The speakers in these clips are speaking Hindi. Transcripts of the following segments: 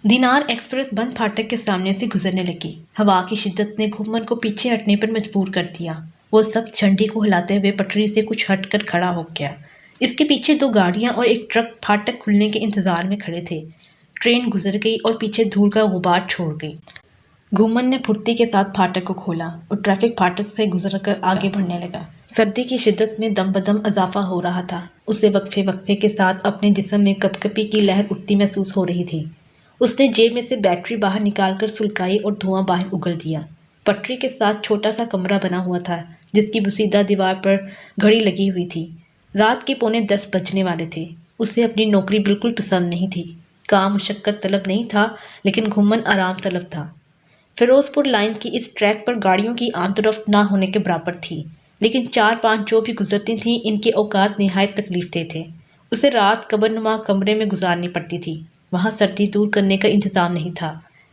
दीनार एक्सप्रेस बंद फाटक के सामने से गुजरने लगी। हवा की शिद्दत ने घुम्मन को पीछे हटने पर मजबूर कर दिया। वो सब झंडी को हिलाते हुए पटरी से कुछ हटकर खड़ा हो गया। इसके पीछे दो गाड़ियां और एक ट्रक फाटक खुलने के इंतजार में खड़े थे। ट्रेन गुजर गई और पीछे धूल का गुबार छोड़ गई। घुम्मन ने फुर्ती के साथ फाटक को खोला और ट्रैफिक फाटक से गुजरकर आगे बढ़ने लगा। सर्दी की शिद्दत में दम बदम इजाफा हो रहा था। उसे वक्फे वक्फे के साथ अपने जिस्म में कपकपी की लहर उठती महसूस हो रही थी। उसने जेब में से बैटरी बाहर निकालकर सुलगाई और धुआं बाहर उगल दिया। पटरी के साथ छोटा सा कमरा बना हुआ था जिसकी बुसीदा दीवार पर घड़ी लगी हुई थी। रात के 9:45 बजने वाले थे। उसे अपनी नौकरी बिल्कुल पसंद नहीं थी। काम मुशक्कत तलब नहीं था, लेकिन घुम्मन आराम तलब था। फिरोजपुर लाइन की इस ट्रैक पर गाड़ियों की आमतरफ ना होने के बराबर थी, लेकिन 4-5 जो भी गुजरती थीं इनके औकात निहायत तकलीफदेह थे। उसे रात कब्रनुमा कमरे में गुजारनी पड़ती थी। वहाँ सर्दी दूर करने का इंतजाम नहीं था।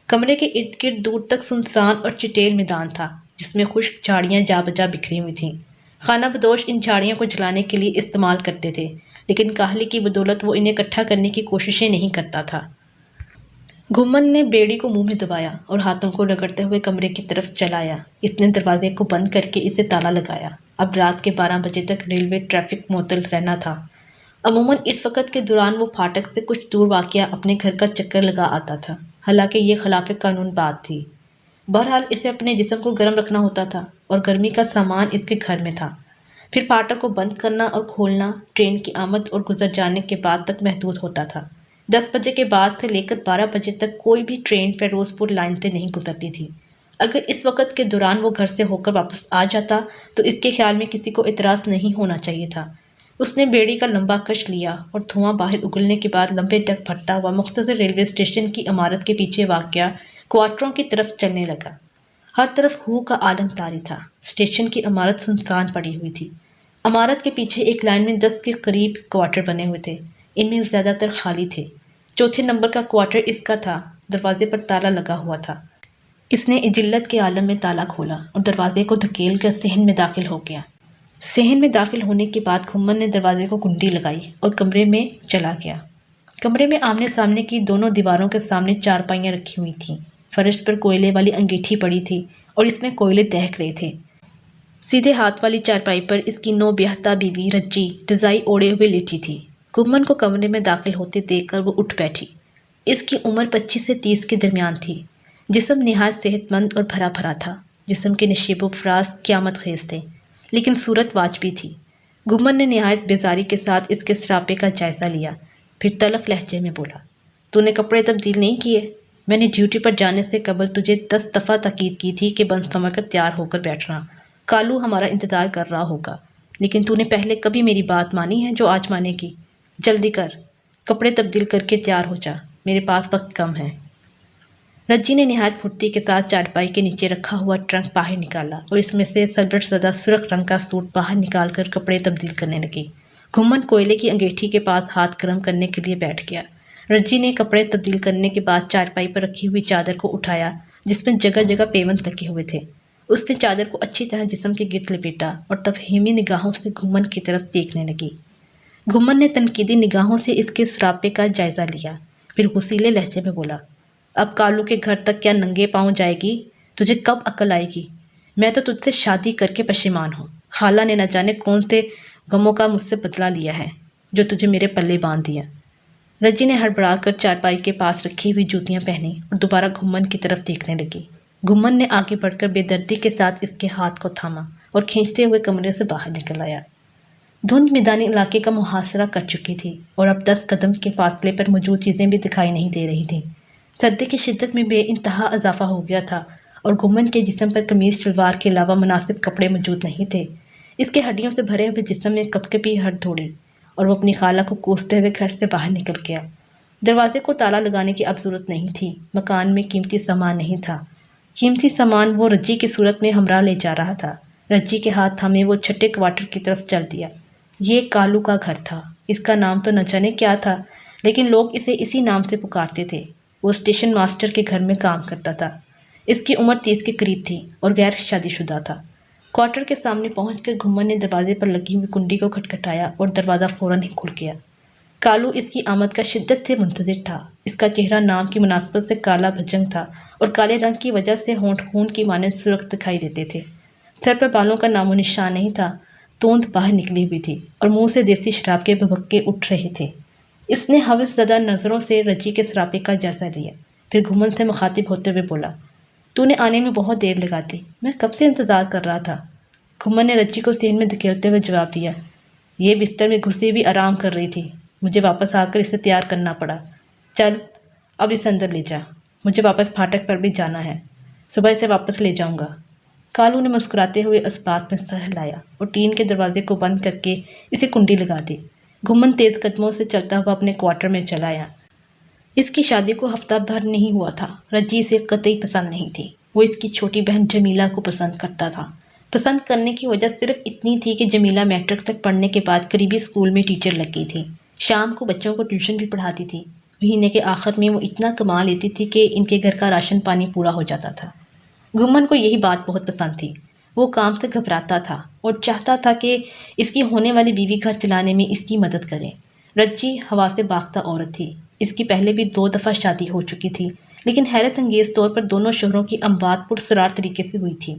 कमरे के इर्द गिर्द दूर तक सुनसान और चिटेल मैदान था जिसमें खुश्क झाड़ियाँ जा बजा बिखरी हुई थीं। खाना बदोश इन झाड़ियों को जलाने के लिए इस्तेमाल करते थे, लेकिन काहली की बदौलत वो इन्हें इकट्ठा करने की कोशिशें नहीं करता था। घुम्मन ने बेड़ी को मुंह में दबाया और हाथों को रगड़ते हुए कमरे की तरफ चलाया। इसने दरवाजे को बंद करके इसे ताला लगाया। अब रात के 12 बजे तक रेलवे ट्रैफिक मुअत्तल रहना था। अमूमन इस वक्त के दौरान वो फाटक से कुछ दूर वाक़या अपने घर का चक्कर लगा आता था, हालांकि ये खिलाफ कानून बात थी। बहरहाल इसे अपने जिस्म को गर्म रखना होता था और गर्मी का सामान इसके घर में था। फिर फाटक को बंद करना और खोलना ट्रेन की आमद और गुजर जाने के बाद तक महदूद होता था। 10 बजे के बाद से लेकर 12 बजे तक कोई भी ट्रेन फिरोजपुर लाइन से नहीं गुजरती थी। अगर इस वक्त के दौरान वो घर से होकर वापस आ जाता तो इसके ख्याल में किसी को इतराज़ नहीं होना चाहिए था। उसने बेड़ी का लंबा कश लिया और धुआं बाहर उगलने के बाद लंबे डग भरता हुआ मुख्तसर रेलवे स्टेशन की इमारत के पीछे वाक़या क्वार्टरों की तरफ चलने लगा। हर तरफ हू का आलम तारी था। स्टेशन की इमारत सुनसान पड़ी हुई थी। इमारत के पीछे एक लाइन में 10 के करीब क्वार्टर बने हुए थे। इनमें ज़्यादातर खाली थे। चौथे नंबर का क्वार्टर इसका था। दरवाजे पर ताला लगा हुआ था। इसने इजिल्लत के आलम में ताला खोला और दरवाजे को धकेल कर सहन में दाखिल हो गया। सहन में दाखिल होने के बाद घुम्मन ने दरवाजे को कुंडी लगाई और कमरे में चला गया। कमरे में आमने सामने की दोनों दीवारों के सामने चारपाइयाँ रखी हुई थीं। फर्श पर कोयले वाली अंगीठी पड़ी थी और इसमें कोयले दहक रहे थे। सीधे हाथ वाली चारपाई पर इसकी नौ ब्याहता बीवी रज्जी रज़ाई ओढ़े हुए लेटी थी। घुम्मन को कमरे में दाखिल होते देखकर वो उठ बैठी। इसकी उम्र 25 से 30 के दरमियान थी। जिस्म निहायत सेहतमंद और भरा भरा था। जिस्म के नशीब व फराज क़यामत खेज थे, लेकिन सूरत वाजबी थी। घुम्मन ने निहायत बेजारी के साथ इसके सरापे का जायज़ा लिया, फिर तलख लहजे में बोला, तूने कपड़े तब्दील नहीं किए? मैंने ड्यूटी पर जाने से कबल तुझे 10 दफ़ा ताकीद की थी कि बंद समझ कर तैयार होकर बैठना। कालू हमारा इंतज़ार कर रहा होगा, लेकिन तूने पहले कभी मेरी बात मानी है जो आज मानेगी? जल्दी कर, कपड़े तब्दील करके तैयार हो जा, मेरे पास वक्त कम है। रज्जी ने निहायत फुर्ती के साथ चारपाई के नीचे रखा हुआ ट्रंक बाहर निकाला और इसमें से सलवट सदा सुर्ख रंग का सूट बाहर निकालकर कपड़े तब्दील करने लगी। घुम्मन कोयले की अंगीठी के पास हाथ गर्म करने के लिए बैठ गया। रज्जी ने कपड़े तब्दील करने के बाद चारपाई पर रखी हुई चादर को उठाया जिसमें जगह जगह पेवंद लगे हुए थे। उसने चादर को अच्छी तरह जिस्म के गिर्द लपेटा और तफहीमी निगाहों से घुम्मन की तरफ देखने लगी। घुम्मन ने तनकीदी निगाहों से इसके सरापे का जायज़ा लिया, फिर गुस्सीले लहजे में बोला, अब कालू के घर तक क्या नंगे पाँव जाएगी? तुझे कब अक्ल आएगी? मैं तो तुझसे शादी करके पशेमान हूँ। खाला ने न जाने कौन से गमों का मुझसे बदला लिया है जो तुझे मेरे पल्ले बांध दिया। रज्जी ने हड़बड़ा कर चारपाई के पास रखी हुई जूतियाँ पहनी और दोबारा घुम्मन की तरफ देखने लगी। घुम्मन ने आगे बढ़कर बेदर्दी के साथ इसके हाथ को थामा और खींचते हुए कमरे से बाहर निकल आया। धुंध मैदानी इलाके का मुहासरा कर चुकी थी और अब 10 कदम के फासले पर मौजूद चीज़ें भी दिखाई नहीं दे रही थीं। सर्दी की शिद्दत में बेइंतहा इजाफा हो गया था और घुम्मन के जिस्म पर कमीज़ शलवार के अलावा मुनासिब कपड़े मौजूद नहीं थे। इसके हड्डियों से भरे हुए जिस्म में कपकपी हर दौड़ी और वो अपनी खाला को कोसते हुए घर से बाहर निकल गया। दरवाजे को ताला लगाने की अब जरूरत नहीं थी। मकान में कीमती सामान नहीं था। कीमती सामान वो रज्जी की सूरत में हमरा ले जा रहा था। रज्जी के हाथ थामे वो छठे क्वार्टर की तरफ चल दिया। ये कालू का घर था। इसका नाम तो न जाने क्या था, लेकिन लोग इसे इसी नाम से पुकारते थे। वो स्टेशन मास्टर के घर में काम करता था। इसकी उम्र 30 के करीब थी और गैर शादीशुदा था। क्वार्टर के सामने पहुंचकर घुम्मन ने दरवाजे पर लगी हुई कुंडी को खटखटाया और दरवाज़ा फ़ौरन ही खुल गया। कालू इसकी आमद का शिद्दत से मुंतज़िर था। इसका चेहरा नाम की मुनासबत से काला भजंग था और काले रंग की वजह से होंठ खून की मानद सुर्ख दिखाई देते थे। सर पर बालों का नामो निशान नहीं था। तोंद बाहर निकली हुई थी और मुंह से देसी शराब के भभक्के उठ रहे थे। इसने हवसज़दा नज़रों से रज्जी के सरापे का जायजा लिया, फिर घुमन से मुखातिब होते हुए बोला, तूने आने में बहुत देर लगा दी, मैं कब से इंतज़ार कर रहा था। घुमन ने रज्जी को सीन में धकेलते हुए जवाब दिया, ये बिस्तर में घुसी भी आराम कर रही थी, मुझे वापस आकर इसे तैयार करना पड़ा। चल अब इसे अंदर ले जा, मुझे वापस फाटक पर भी जाना है, सुबह इसे वापस ले जाऊंगा। कालू ने मुस्कुराते हुए इस बात में सह लाया और टीन के दरवाजे को बंद करके इसे कुंडी लगा दी। घुमन तेज़ कदमों से चलता हुआ अपने क्वार्टर में चला आया। इसकी शादी को हफ्ता भर नहीं हुआ था। रज्जी इसे कतई पसंद नहीं थी। वो इसकी छोटी बहन जमीला को पसंद करता था। पसंद करने की वजह सिर्फ इतनी थी कि जमीला मैट्रिक तक पढ़ने के बाद करीबी स्कूल में टीचर लग गई थी। शाम को बच्चों को ट्यूशन भी पढ़ाती थी। महीने के आखिर में वो इतना कमा लेती थी कि इनके घर का राशन पानी पूरा हो जाता था। घुमन को यही बात बहुत पसंद थी। वो काम से घबराता था और चाहता था कि इसकी होने वाली बीवी घर चलाने में इसकी मदद करे। रज्जी हवा से बाख्ता औरत थी। इसकी पहले भी 2 दफ़ा शादी हो चुकी थी, लेकिन हैरत अंगेज़ तौर पर दोनों शोहरों की अमवात पुरसरार तरीके से हुई थी।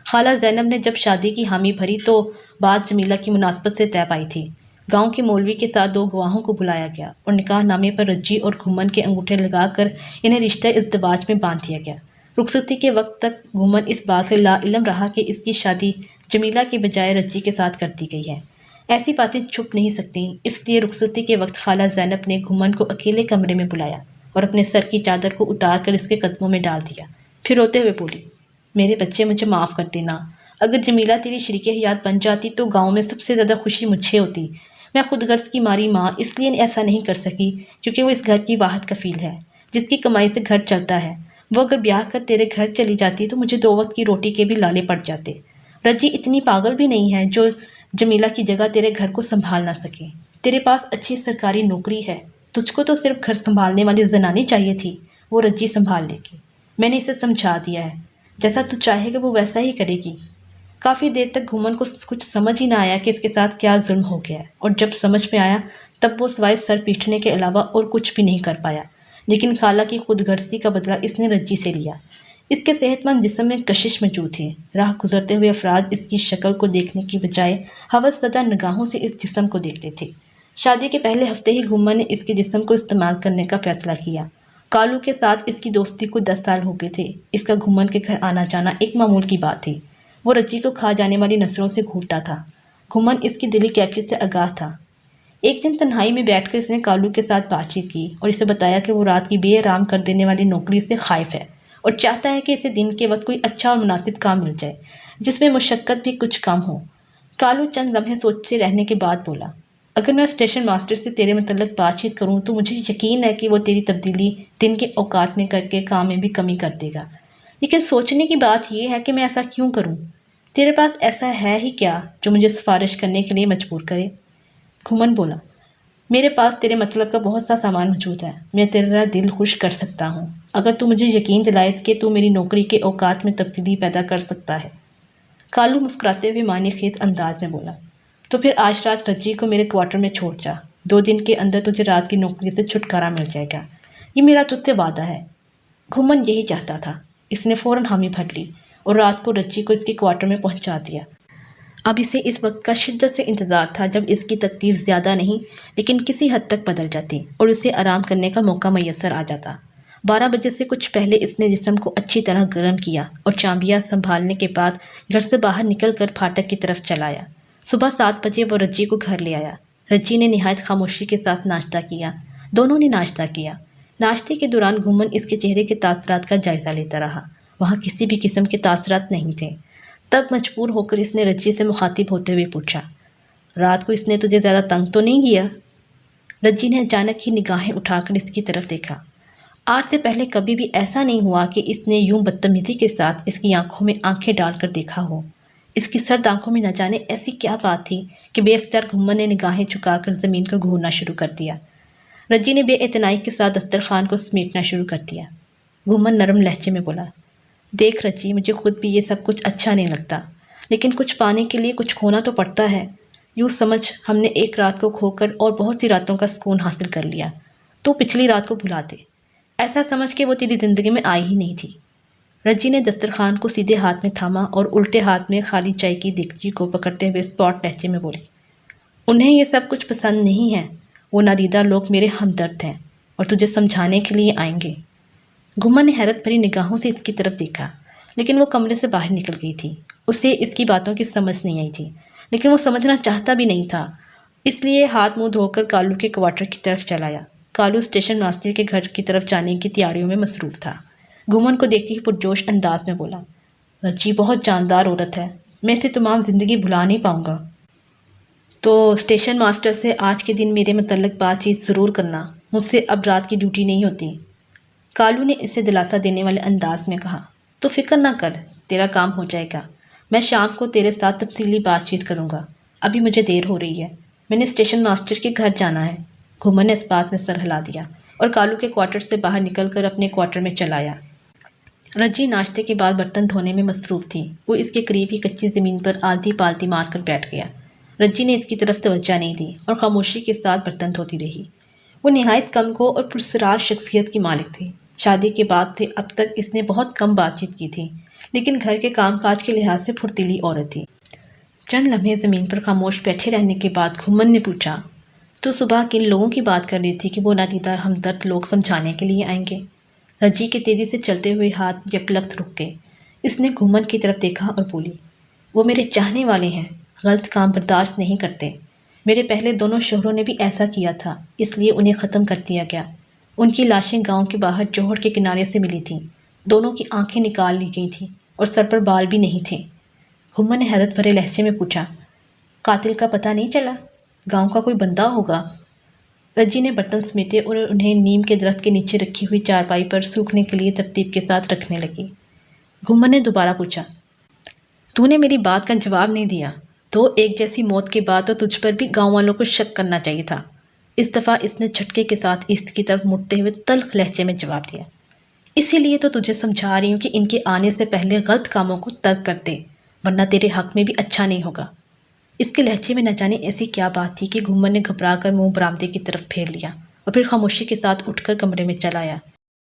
खाला ज़ैनब ने जब शादी की हामी भरी तो बात जमीला की मुनासबत से तय पाई थी। गांव के मौलवी के साथ 2 गवाहों को बुलाया गया और निकाह नामे पर रज्जी और घुमन के अंगूठे लगाकर इन्हें रिश्ते इज़्दिवाज में बांध दिया गया। रुखसती के वक्त तक घुमन इस बात से लाइल्म रहा कि इसकी शादी जमीला के बजाय रज्जी के साथ कर दी गई है। ऐसी बातें छुप नहीं सकती, इसलिए रुखसती के वक्त खाला ज़ैनब ने घुमन को अकेले कमरे में बुलाया और अपने सर की चादर को उतार कर इसके कदमों में डाल दिया। फिर रोते हुए बोली, मेरे बच्चे, मुझे माफ़ कर देना। अगर जमीला तेरी शरीके हयात बन जाती तो गाँव में सबसे ज़्यादा खुशी मुझे होती। मैं खुद गर्ज की मारी माँ इसलिए ऐसा नहीं कर सकी क्योंकि वो इस घर की वाहिद कफ़ील है जिसकी कमाई से घर चलता है। वो अगर ब्याह कर तेरे घर चली जाती तो मुझे 2 वक्त की रोटी के भी लाले पड़ जाते। रज्जी इतनी पागल भी नहीं है जो जमीला की जगह तेरे घर को संभाल ना सके। तेरे पास अच्छी सरकारी नौकरी है, तुझको तो सिर्फ घर संभालने वाली जनानी चाहिए थी, वो रज्जी संभाल लेगी। मैंने इसे समझा दिया है, जैसा तू चाहेगा वो वैसा ही करेगी। काफ़ी देर तक घुमन को कुछ समझ ही ना आया कि इसके साथ क्या जुल्म हो गया है, और जब समझ में आया तब वो सिवाय सर पीटने के अलावा और कुछ भी नहीं कर पाया। लेकिन खाला की खुदगर्जी का बदला इसने रज्जी से लिया। इसके सेहतमंद जिस्म में कशिश मौजूद थी। राह गुजरते हुए अफराद इसकी शक्ल को देखने की बजाय हवसज़दा निगाहों से इस जिस्म को देखते थे। शादी के पहले हफ्ते ही घुमन ने इसके जिस्म को इस्तेमाल करने का फैसला किया। कालू के साथ इसकी दोस्ती को 10 साल हो गए थे। इसका घुमन के घर आना जाना एक मामूल की बात थी। वो रज्जी को खा जाने वाली नसरों से घूरता था। घुमन इसकी दिली कैफियत से आगाह था। एक दिन तन्हाई में बैठकर इसने कालू के साथ बातचीत की और इसे बताया कि वो रात की बेआराम कर देने वाली नौकरी से खाइफ है और चाहता है कि इसे दिन के वक्त कोई अच्छा और मुनासिब काम मिल जाए जिसमें मुशक्क़त भी कुछ कम हो। कालू चंद लम्हे सोचते रहने के बाद बोला, अगर मैं स्टेशन मास्टर से तेरे मतलब बातचीत करूँ तो मुझे यकीन है कि वो तेरी तब्दीली दिन के औकात में करके काम में भी कमी कर देगा। लेकिन सोचने की बात यह है कि मैं ऐसा क्यों करूँ? तेरे पास ऐसा है ही क्या जो मुझे सिफारिश करने के लिए मजबूर करे? घुमन बोला, मेरे पास तेरे मतलब का बहुत सा सामान मौजूद है। मैं तेरा दिल खुश कर सकता हूँ अगर तू मुझे यकीन दिलाए कि तू मेरी नौकरी के औकात में तब्दीली पैदा कर सकता है। कालू मुस्कुराते हुए मानी खेत अंदाज में बोला, तो फिर आज रात रज्जी को मेरे क्वार्टर में छोड़ जा। 2 दिन के अंदर तुझे रात की नौकरी से छुटकारा मिल जाएगा, ये मेरा तुझसे वादा है। घुमन यही चाहता था। इसने फ़ौरन हामी भर ली और रात को रज्जी को इसके क्वार्टर में पहुँचा दिया। अब इसे इस वक्त का शिद्दत से इंतज़ार था जब इसकी तकदीर ज़्यादा नहीं लेकिन किसी हद तक बदल जाती और उसे आराम करने का मौका मैसर आ जाता। 12 बजे से कुछ पहले इसने जिस्म को अच्छी तरह गर्म किया और चांबिया संभालने के बाद घर से बाहर निकल कर फाटक की तरफ चलाया। सुबह 7 बजे वो रज्जी को घर ले आया। रज्जी ने निहायत खामोशी के साथ नाश्ता किया। दोनों ने नाश्ता किया। नाश्ते के दौरान घुमन इसके चेहरे के तासरात का जायज़ा लेता रहा। वहाँ किसी भी किस्म के तासरात नहीं थे। तब मजबूर होकर इसने रज्जी से मुखातिब होते हुए पूछा, रात को इसने तुझे ज़्यादा तंग तो नहीं किया? रज्जी ने अचानक ही निगाहें उठाकर इसकी तरफ देखा। आज से पहले कभी भी ऐसा नहीं हुआ कि इसने यूं बदतमीज़ी के साथ इसकी आंखों में आंखें डालकर देखा हो। इसकी सर्द आंखों में न जाने ऐसी क्या बात थी कि बेअख्तियार घुमन ने निगाहें झुकाकर ज़मीन को घूरना शुरू कर दिया। रज्जी ने बेइतनाई के साथ दस्तरखान को समेटना शुरू कर दिया। घुमन नरम लहजे में बोला, देख रज्जी, मुझे खुद भी ये सब कुछ अच्छा नहीं लगता, लेकिन कुछ पाने के लिए कुछ खोना तो पड़ता है। यूँ समझ हमने एक रात को खोकर और बहुत सी रातों का सुकून हासिल कर लिया, तो पिछली रात को भुला दे। ऐसा समझ के वो तेरी ज़िंदगी में आई ही नहीं थी। रज्जी ने दस्तरखान को सीधे हाथ में थामा और उल्टे हाथ में खाली चाय की दिगची को पकड़ते हुए स्पॉट लहजे में बोली, उन्हें ये सब कुछ पसंद नहीं है। वो नादीदा लोग मेरे हमदर्द हैं और तुझे समझाने के लिए आएंगे। घुम्मन ने हैरत भरी निगाहों से इसकी तरफ देखा, लेकिन वो कमरे से बाहर निकल गई थी। उसे इसकी बातों की समझ नहीं आई थी, लेकिन वो समझना चाहता भी नहीं था। इसलिए हाथ मुंह धोकर कालू के क्वार्टर की तरफ चला आया। कालू स्टेशन मास्टर के घर की तरफ जाने की तैयारियों में मसरूफ़ था। घुम्मन को देखते ही पुरजोश अंदाज में बोला, रज्जी बहुत जानदार औरत है, मैं इसे तमाम ज़िंदगी भुला नहीं पाऊँगा। तो स्टेशन मास्टर से आज के दिन मेरे मतलब बातचीत ज़रूर करना, मुझसे अब रात की ड्यूटी नहीं होती। कालू ने इसे दिलासा देने वाले अंदाज में कहा, तो फिक्र ना कर, तेरा काम हो जाएगा। मैं शाम को तेरे साथ तफसीली बातचीत करूँगा। अभी मुझे देर हो रही है, मैंने स्टेशन मास्टर के घर जाना है। घुम्मन ने इस बात में सर हिला दिया और कालू के क्वार्टर से बाहर निकलकर अपने क्वार्टर में चला आया। रज्जी नाश्ते के बाद बर्तन धोने में मसरूफ़ थी। वो इसके करीब ही कच्ची ज़मीन पर आलती पालती मार कर बैठ गया। रज्जी ने इसकी तरफ तवज्जो नहीं दी और खामोशी के साथ बर्तन धोती रही। वो निहायत कमको और पुरस्कार शख्सियत की मालिक थी। शादी के बाद से अब तक इसने बहुत कम बातचीत की थी, लेकिन घर के कामकाज के लिहाज से फुर्तीली औरत थी। चंद लम्हे ज़मीन पर खामोश बैठे रहने के बाद घुम्मन ने पूछा, तो सुबह किन लोगों की बात कर रही थी कि वो नादीदा हमदर्द लोग समझाने के लिए आएंगे? रज्जी के तेज़ी से चलते हुए हाथ यकलख्त रुक गए। इसने घुम्मन की तरफ देखा और बोली, वो मेरे चाहने वाले हैं, गलत काम बर्दाश्त नहीं करते। मेरे पहले दोनों शोहरों ने भी ऐसा किया था, इसलिए उन्हें ख़त्म कर दिया गया। उनकी लाशें गांव के बाहर जोहड़ के किनारे से मिली थीं। दोनों की आंखें निकाल ली गई थीं और सर पर बाल भी नहीं थे। घुम्मन ने हैरत भरे लहजे में पूछा, कातिल का पता नहीं चला? गांव का कोई बंदा होगा? रज्जी ने बर्तन समेटे और उन्हें नीम के दरख्त के नीचे रखी हुई चारपाई पर सूखने के लिए तरतीब के साथ रखने लगी। घुम्मन ने दोबारा पूछा, तूने मेरी बात का जवाब नहीं दिया। तो एक जैसी मौत के बाद तो तुझ पर भी गांव वालों को शक करना चाहिए था। इस दफ़ा इसने झटके के साथ ईस्ट की तरफ मुड़ते हुए तल्ख लहजे में जवाब दिया, इसीलिए तो तुझे समझा रही हूँ कि इनके आने से पहले गलत कामों को तर्क कर दे, वरना तेरे हक में भी अच्छा नहीं होगा। इसके लहजे में न जाने ऐसी क्या बात थी कि घुम्मन ने घबरा कर मुँह बरामदे की तरफ फेर लिया और फिर खामोशी के साथ उठकर कमरे में चला आया।